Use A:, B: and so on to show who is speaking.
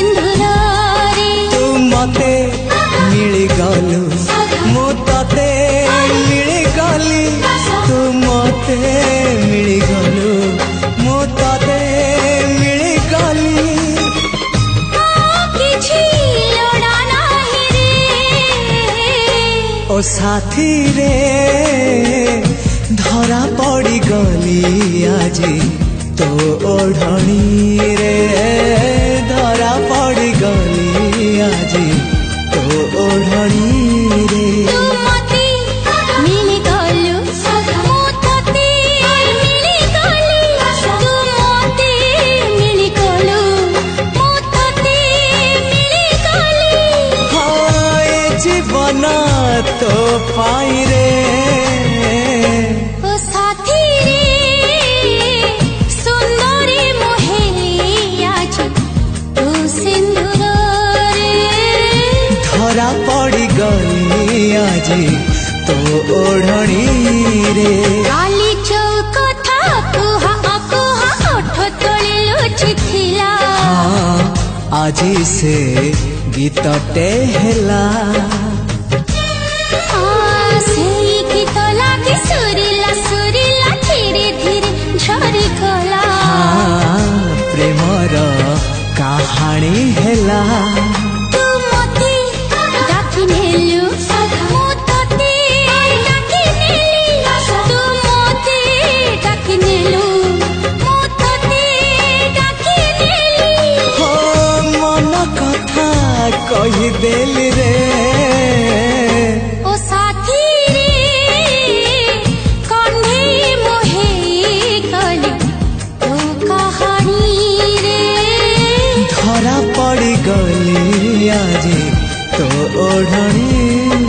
A: सिंदूर रे
B: तू मते मिली गलु मु तते मिली गली तू मते मिली गलु मु तते मिली गली
A: किछि लोड़ा नाही रे
B: ओ साथी रे धरा पड़ी गली आजी तो ओढ़नी रे धरा पड़ी गली आजी तो ओढ़नी रे
A: तू मते मिली गलु मु तते मिली गली तू मते मिली गलु मु तते मिली गली
B: हाय जीवन तो पाई रे
A: ओ साथी रे सुंदरी मोहे आज तू सिंदूर रे
B: धरा पड़ी गली आजी तो ओढ़नी रे
A: काली चौक था कुहा ओठ तोली लुचिथिला
B: हाँ आजी से गीतटे हेला
A: सेई गीत लागे सुरिला धीरे धीरे झरी गला
B: हाँ प्रेमर कहानी हेला
A: तू मते डाकी नेलु मु तते डाकी नेली तू मते डाकी नेलु मु तते डाकी नेली
B: हो मन कथा कही देली रे
A: ओ साथी रे कंढे मोहे गली तो कहानी रे
B: धरा पड़ी गली आजी तो ओढ़नी